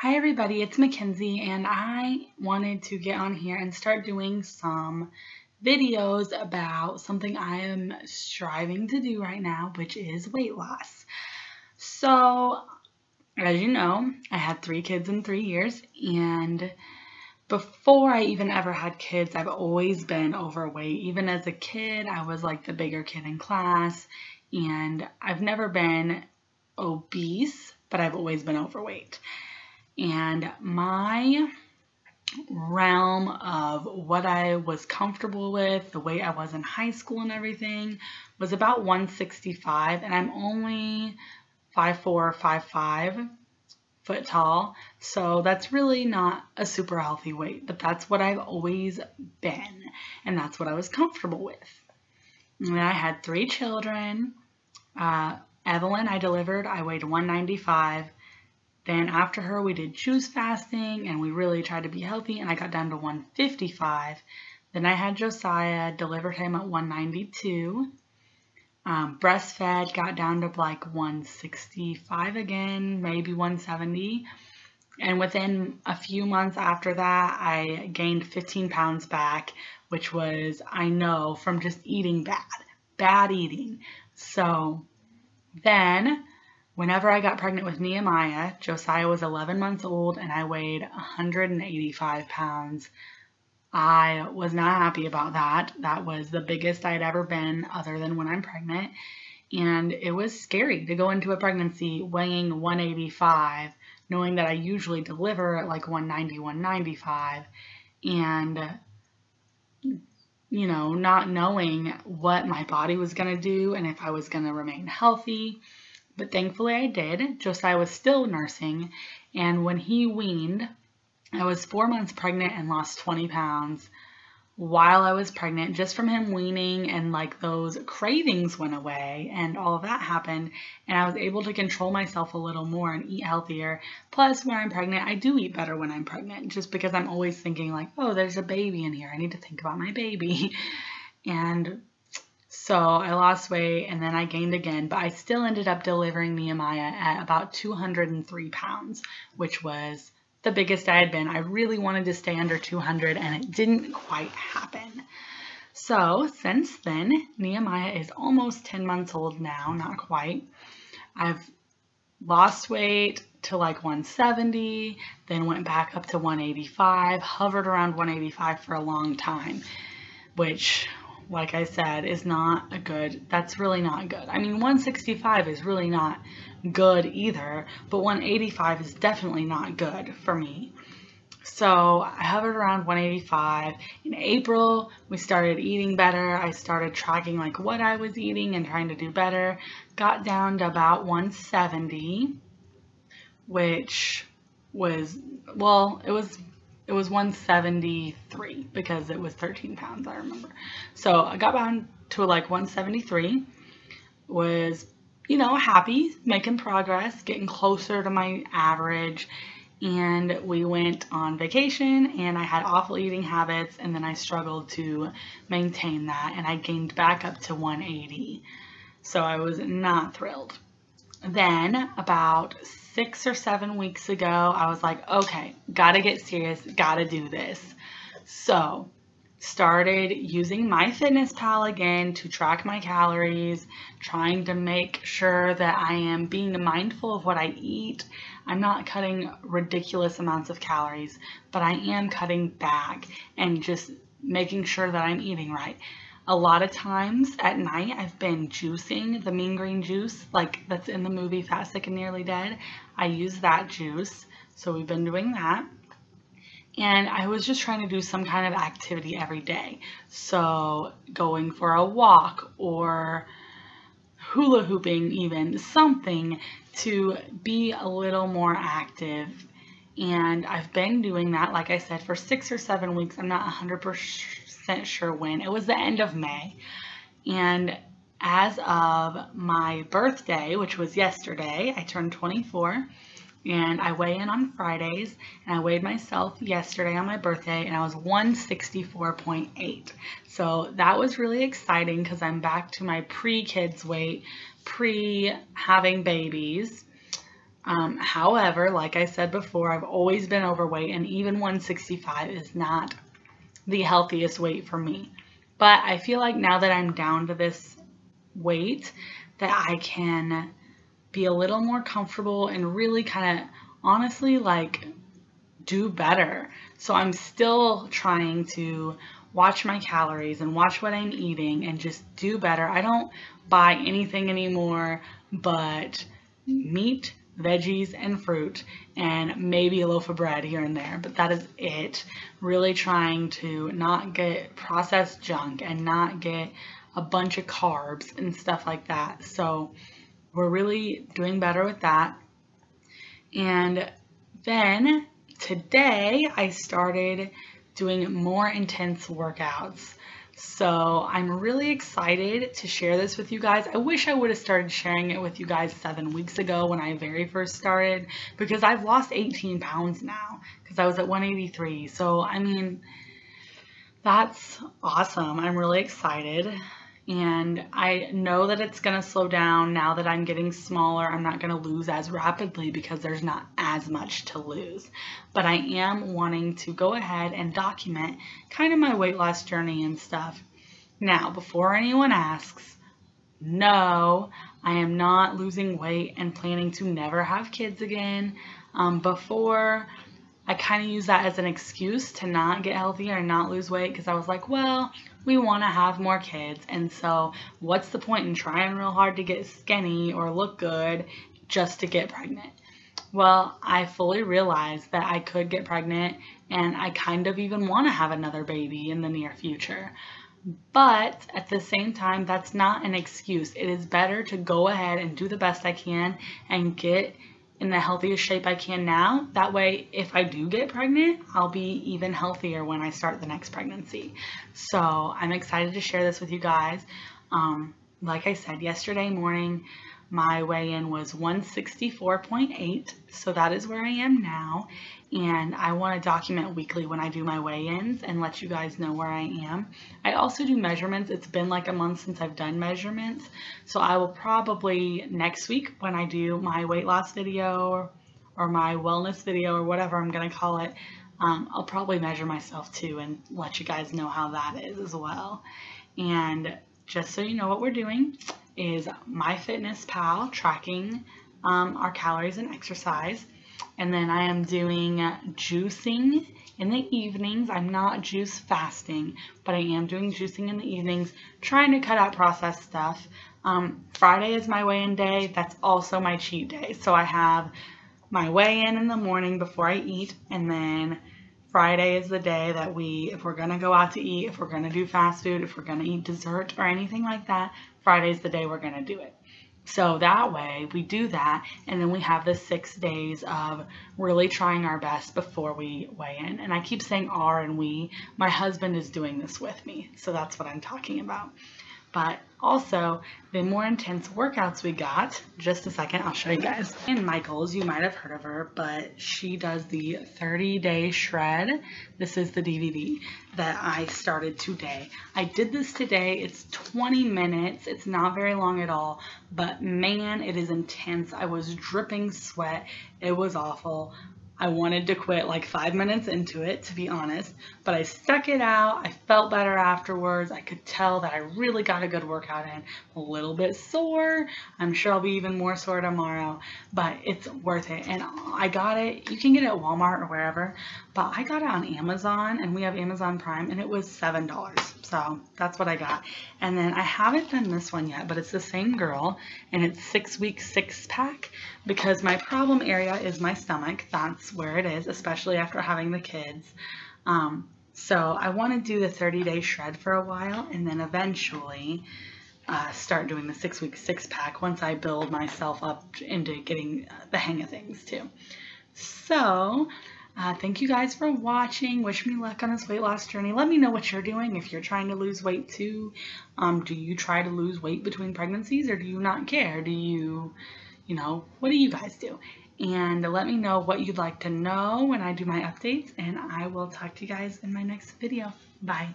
Hi everybody, it's Mackenzie and I wanted to get on here and start doing some videos about something I am striving to do right now, which is weight loss. So, as you know, I had 3 kids in 3 years, and before I even ever had kids, I've always been overweight. Even as a kid, I was like the bigger kid in class, and I've never been obese, but I've always been overweight. And my realm of what I was comfortable with, the weight I was in high school and everything, was about 165, and I'm only 5'4", 5'5" foot tall, so that's really not a super healthy weight, but that's what I've always been, and that's what I was comfortable with. And I had 3 children. Evelyn, I delivered, I weighed 195. Then after her, we did juice fasting and we really tried to be healthy, and I got down to 155. Then I had Josiah, delivered him at 192. Breastfed, got down to like 165 again, maybe 170. And within a few months after that, I gained 15 pounds back, which was, I know, from just eating bad eating. So then, whenever I got pregnant with Nehemiah, Josiah was 11 months old and I weighed 185 pounds. I was not happy about that. That was the biggest I'd ever been other than when I'm pregnant. And it was scary to go into a pregnancy weighing 185, knowing that I usually deliver at like 190, 195. And, not knowing what my body was going to do and if I was going to remain healthy. But thankfully I did. Josiah was still nursing, and when he weaned, I was 4 months pregnant and lost 20 pounds while I was pregnant, just from him weaning, and like those cravings went away and all of that happened, and I was able to control myself a little more and eat healthier. Plus, when I'm pregnant, I do eat better when I'm pregnant, just because I'm always thinking like, oh, there's a baby in here. I need to think about my baby. And so I lost weight and then I gained again, but I still ended up delivering Nehemiah at about 203 pounds, which was the biggest I had been. I really wanted to stay under 200 and it didn't quite happen. So since then, Nehemiah is almost 10 months old now, not quite. I've lost weight to like 170, then went back up to 185, hovered around 185 for a long time, which, like I said, is not a good, that's really not good. I mean, 165 is really not good either, but 185 is definitely not good for me. So I hovered around 185. In April, we started eating better. I started tracking like what I was eating and trying to do better. Got down to about 170, which was, well, it was 173 because it was 13 pounds, I remember. So I got down to like 173, was, happy, making progress, getting closer to my average. And we went on vacation and I had awful eating habits, and then I struggled to maintain that, and I gained back up to 180. So I was not thrilled. Then about 6 or 7 weeks ago, I was like, okay, gotta get serious, gotta do this. So started using MyFitnessPal again to track my calories, trying to make sure that I am being mindful of what I eat. I'm not cutting ridiculous amounts of calories, but I am cutting back and just making sure that I'm eating right. A lot of times at night, I've been juicing the mean green juice, like that's in the movie Fast, Sick, and Nearly Dead. I use that juice, so we've been doing that. And I was just trying to do some kind of activity every day. So going for a walk or hula hooping even, something to be a little more active. And I've been doing that, like I said, for 6 or 7 weeks. I'm not 100% sure when. It was the end of May. And as of my birthday, which was yesterday, I turned 24. And I weigh in on Fridays, and I weighed myself yesterday on my birthday, and I was 164.8. So that was really exciting because I'm back to my pre-kids weight, pre-having babies. However, like I said before, I've always been overweight, and even 165 is not the healthiest weight for me. But I feel like now that I'm down to this weight, that I can be a little more comfortable and really kind of honestly like do better. So I'm still trying to watch my calories and watch what I'm eating and just do better. I don't buy anything anymore but meat, veggies, and fruit, and maybe a loaf of bread here and there, but that is it. Really trying to not get processed junk and not get a bunch of carbs and stuff like that. So we're really doing better with that. And then today I started doing more intense workouts. So I'm really excited to share this with you guys. I wish I would have started sharing it with you guys 7 weeks ago when I very first started, because I've lost 18 pounds now because I was at 183. So, I mean, that's awesome. I'm really excited. And I know that it's going to slow down now that I'm getting smaller. I'm not going to lose as rapidly because there's not as much to lose. But I am wanting to go ahead and document kind of my weight loss journey and stuff. Now, before anyone asks, no, I am not losing weight and planning to never have kids again. Before, I kind of use that as an excuse to not get healthier and not lose weight, because I was like, well, we want to have more kids, and so what's the point in trying real hard to get skinny or look good just to get pregnant? Well, I fully realized that I could get pregnant, and I kind of even want to have another baby in the near future. But at the same time, that's not an excuse. It is better to go ahead and do the best I can and get in the healthiest shape I can now. That way, if I do get pregnant, I'll be even healthier when I start the next pregnancy. So I'm excited to share this with you guys. Like I said, yesterday morning, my weigh-in was 164.8. So that is where I am now. And I want to document weekly when I do my weigh-ins and let you guys know where I am. I also do measurements. It's been like a month since I've done measurements. So I will probably next week when I do my weight loss video or my wellness video or whatever I'm going to call it, I'll probably measure myself too and let you guys know how that is as well. And just so you know, what we're doing is MyFitnessPal tracking our calories and exercise. And then I am doing juicing in the evenings. I'm not juice fasting, but I am doing juicing in the evenings, trying to cut out processed stuff. Friday is my weigh-in day. That's also my cheat day. So I have my weigh-in in the morning before I eat, and then Friday is the day that if we're going to go out to eat, if we're going to do fast food, if we're going to eat dessert or anything like that, Friday's the day we're going to do it. So that way we do that, and then we have the 6 days of really trying our best before we weigh in. And I keep saying our and we. My husband is doing this with me, so that's what I'm talking about. But also, the more intense workouts we got, just a second, I'll show you guys. And Michael's, you might have heard of her, but she does the 30-day shred. This is the DVD that I started today. I did this today. It's 20 minutes. It's not very long at all, but man, it is intense. I was dripping sweat. It was awful. I wanted to quit like 5 minutes into it, to be honest, but I stuck it out. I felt better afterwards. I could tell that I really got a good workout in. A little bit sore. I'm sure I'll be even more sore tomorrow, but it's worth it. And I got it. You can get it at Walmart or wherever, but I got it on Amazon, and we have Amazon Prime, and it was $7. So that's what I got. And then I haven't done this one yet, but it's the same girl, and it's 6-week 6-pack, because my problem area is my stomach. That's where it is, especially after having the kids. So I want to do the 30-day shred for a while, and then eventually start doing the 6-week 6-pack once I build myself up into getting the hang of things too. So thank you guys for watching. Wish me luck on this weight loss journey. Let me know what you're doing if you're trying to lose weight too. Do you try to lose weight between pregnancies, or do you not care? Do you what do you guys do? And let me know what you'd like to know when I do my updates, and I will talk to you guys in my next video. Bye.